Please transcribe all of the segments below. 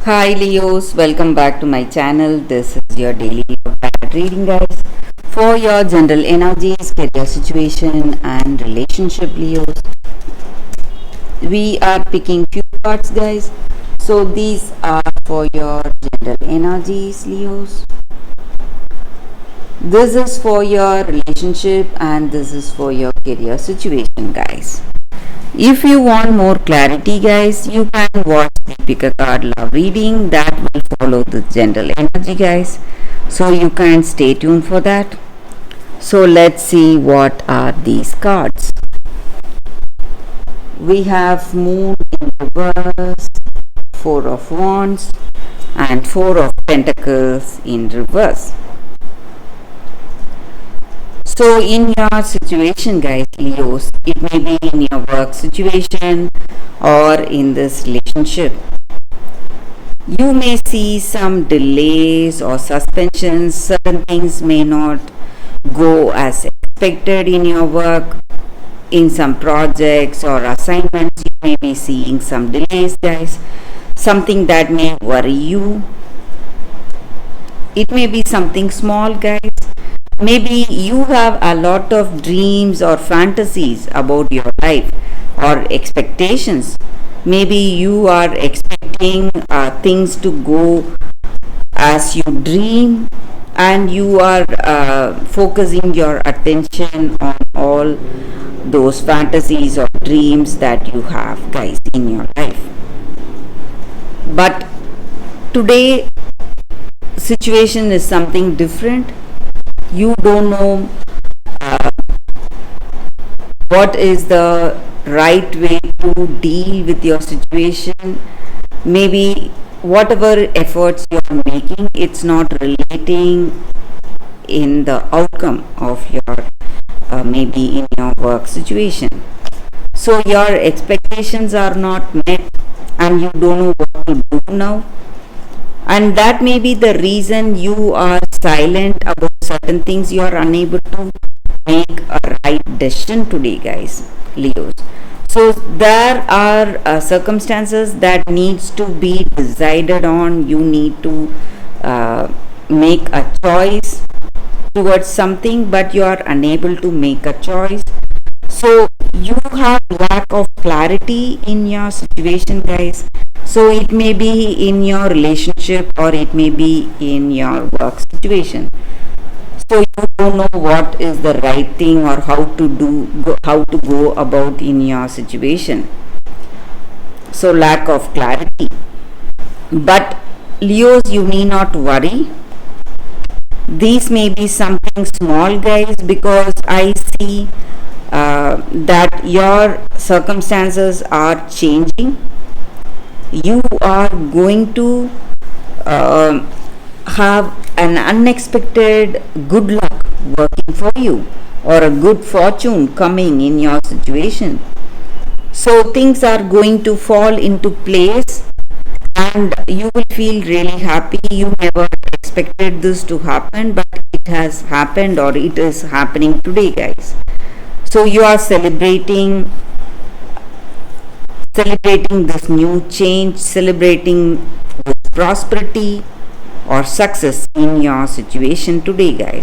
Hi Leos, welcome back to my channel. This is your daily love tarot reading, guys. For your general energies, career situation, and relationship, Leos. We are picking few cards, guys. So these are for your general energies, Leos. This is for your relationship, and this is for your career situation, guys. If you want more clarity, guys, you can watch the pick a card love reading that will follow the general energy, guys. So you can stay tuned for that. So let's see what are these cards. We have Moon in reverse, Four of Wands, and Four of Pentacles in reverse. So in your situation, guys, Leos, it may be in your work situation or in this relationship. You may see some delays or suspensions. Certain things may not go as expected in your work. In some projects or assignments, you may be seeing some delays, guys. Something that may worry you. It may be something small, guys. Maybe you have a lot of dreams or fantasies about your life or expectations. Maybe you are expecting things to go as you dream, and you are focusing your attention on all those fantasies or dreams that you have, guys, in your life. But today situation is something different. You don't know what is the right way to deal with your situation. Maybe whatever efforts you are making, it's not relating in the outcome of your maybe in your work situation. So your expectations are not met and you don't know what to do now. And that may be the reason you are silent about certain things. You are unable to make a right decision today, guys, Leos. So there are circumstances that needs to be decided on. You need to make a choice towards something, but you are unable to make a choice. So you have lack of clarity in your situation, guys. So it may be in your relationship or it may be in your work situation. So you don't know what is the right thing or how to go about in your situation. So lack of clarity. But Leos, you need not worry. These may be something small, guys, because I see that your circumstances are changing. You are going to have an unexpected good luck working for you or a good fortune coming in your situation. So things are going to fall into place and you will feel really happy. You never expected this to happen, but it has happened or it is happening today, guys. So you are celebrating this new change, celebrating this prosperity or success in your situation today, guys.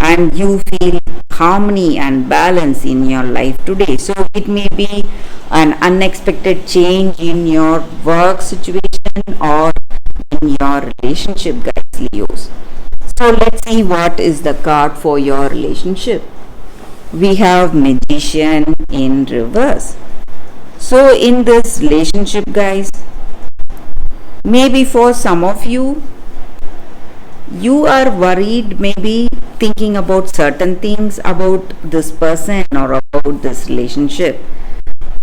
And you feel harmony and balance in your life today. So it may be an unexpected change in your work situation or in your relationship, guys, Leos. So let's see what is the card for your relationship. We have Magician in reverse. So in this relationship, guys, maybe for some of you, you are worried, maybe thinking about certain things about this person or about this relationship.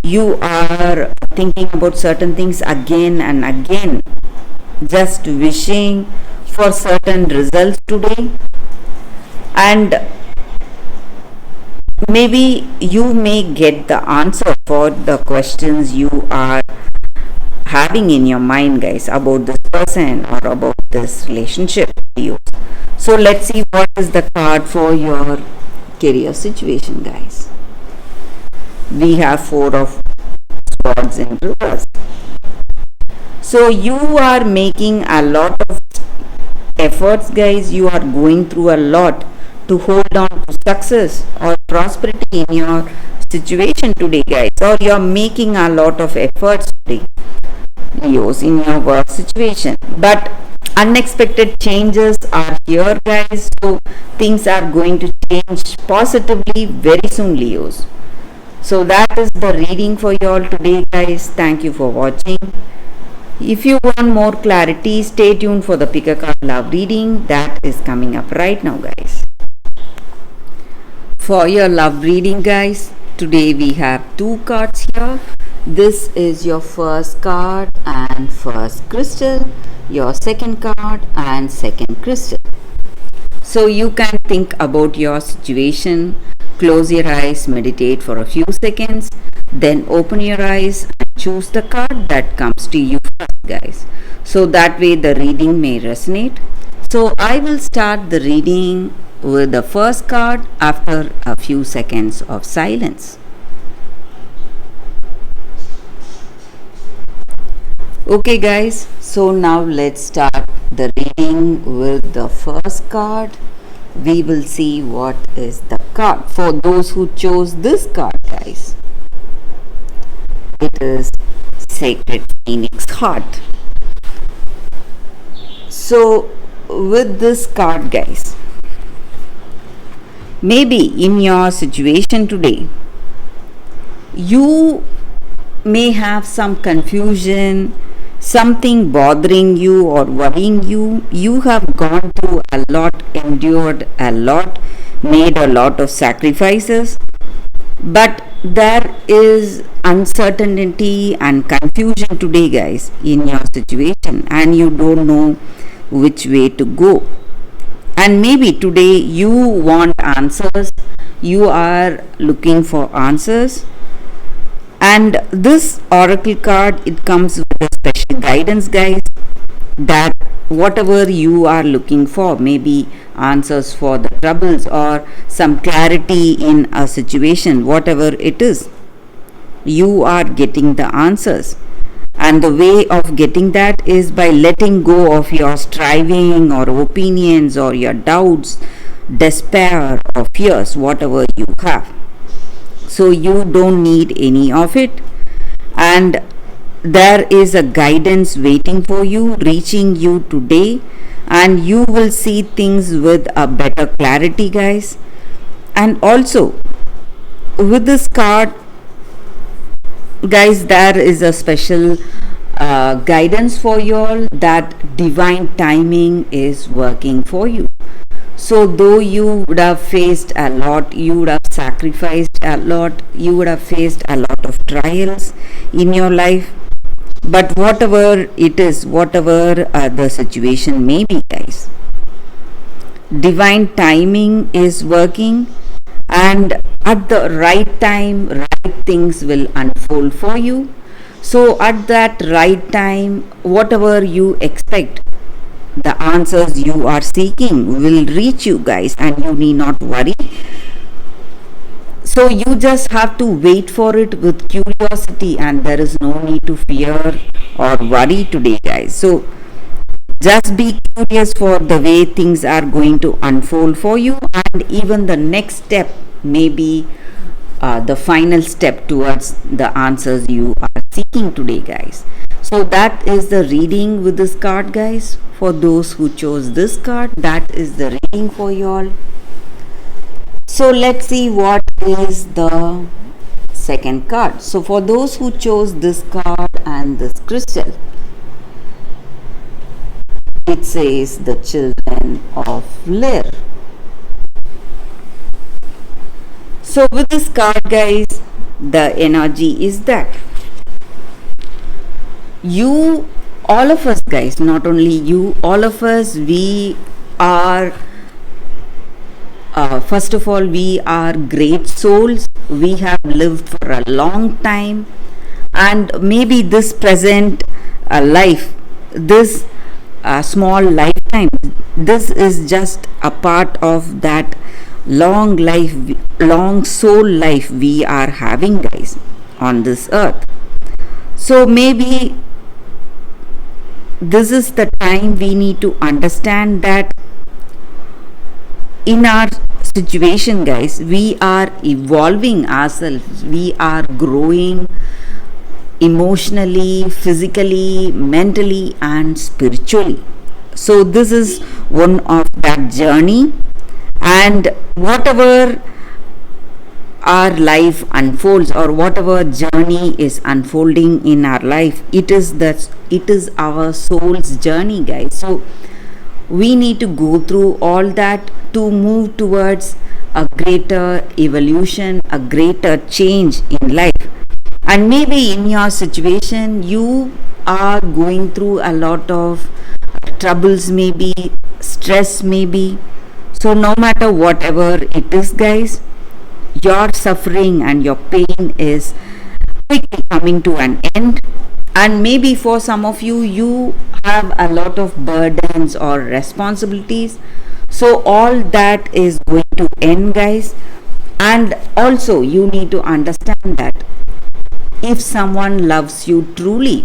You are thinking about certain things again and again, just wishing for certain results today. And maybe you may get the answer for the questions you are having in your mind, guys, about this person or about this relationship. So let's see what is the card for your career situation, guys. We have Four of Swords in reverse. So you are making a lot of efforts, guys. You are going through a lot to hold on to success or prosperity in your situation today, guys, or you are making a lot of efforts today, Leos, in your work situation. But unexpected changes are here, guys. So things are going to change positively very soon, Leos. So that is the reading for you all today, guys. Thank you for watching. If you want more clarity, stay tuned for the pick a card love reading that is coming up right now, guys. For your love reading, guys, today we have two cards here. This is your first card and first crystal, your second card and second crystal. So you can think about your situation, close your eyes, meditate for a few seconds, then open your eyes and choose the card that comes to you first, guys. So that way the reading may resonate. So I will start the reading with the first card after a few seconds of silence. Okay, guys, so now let's start the reading with the first card. We will see what is the card for those who chose this card, guys. It is Sacred Phoenix Heart. So with this card, guys, maybe in your situation today, you may have some confusion, something bothering you or worrying you. You have gone through a lot, endured a lot, made a lot of sacrifices, but there is uncertainty and confusion today, guys, in your situation, and you don't know which way to go. And maybe today you want answers, you are looking for answers, and this oracle card, it comes with a special guidance, guys, that whatever you are looking for, maybe answers for the troubles or some clarity in a situation, whatever it is, you are getting the answers. And the way of getting that is by letting go of your striving or opinions or your doubts, despair or fears, whatever you have. So you don't need any of it, and there is a guidance waiting for you, reaching you today, and you will see things with a better clarity, guys. And also with this card, guys, there is a special guidance for you all, that divine timing is working for you. So though you would have faced a lot, you would have sacrificed a lot, you would have faced a lot of trials in your life, but whatever it is, whatever the situation may be, guys, divine timing is working, and at the right time, right things will unfold for you. So at that right time, whatever you expect, the answers you are seeking will reach you, guys, and you need not worry. So you just have to wait for it with curiosity, and there is no need to fear or worry today, guys. So just be curious for the way things are going to unfold for you, and even the next step may be the final step towards the answers you are seeking today, guys. So that is the reading with this card, guys. For those who chose this card, that is the reading for you all. So let's see what is the second card. So for those who chose this card and this crystal, it says the children of Lyre. So with this card, guys, the energy is that you, all of us, guys, not only you, all of us, we are first of all, we are great souls. We have lived for a long time, and maybe this present life, this small lifetime, this is just a part of that long life, long soul life we are having, guys, on this earth. So maybe this is the time we need to understand that in our situation, guys, we are evolving ourselves, we are growing emotionally, physically, mentally, and spiritually. So, this is one of that journey, and whatever our life unfolds or whatever journey is unfolding in our life, it is our soul's journey, guys. So we need to go through all that to move towards a greater evolution, a greater change in life. And maybe in your situation you are going through a lot of troubles, maybe stress, maybe. So no matter whatever it is, guys, your suffering and your pain is quickly coming to an end. And maybe for some of you, you have a lot of burdens or responsibilities. So all that is going to end, guys. And also you need to understand that if someone loves you truly,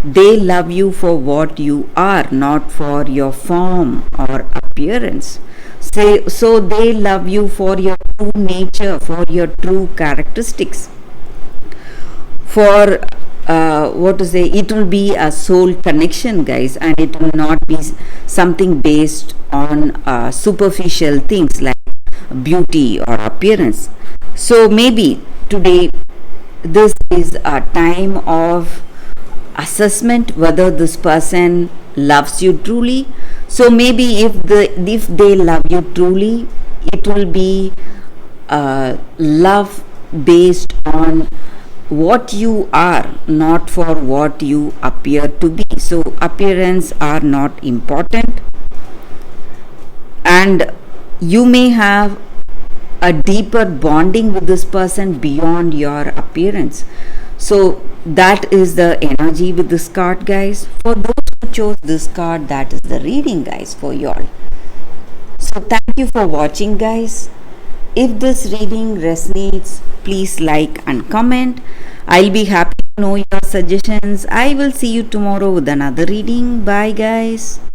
they love you for what you are, not for your form or appearance. So they love you for your true nature, for your true characteristics. For what to say, it will be a soul connection, guys, and it will not be something based on superficial things like beauty or appearance. So maybe today this is a time of assessment whether this person loves you truly. So maybe if they love you truly, it will be love based on what you are, not for what you appear to be. So appearance are not important, and you may have a deeper bonding with this person beyond your appearance. So that is the energy with this card, guys. For those who chose this card, that is the reading, guys, for y'all. So thank you for watching, guys. If this reading resonates, please like and comment. I'll be happy to know your suggestions. I will see you tomorrow with another reading. Bye, guys.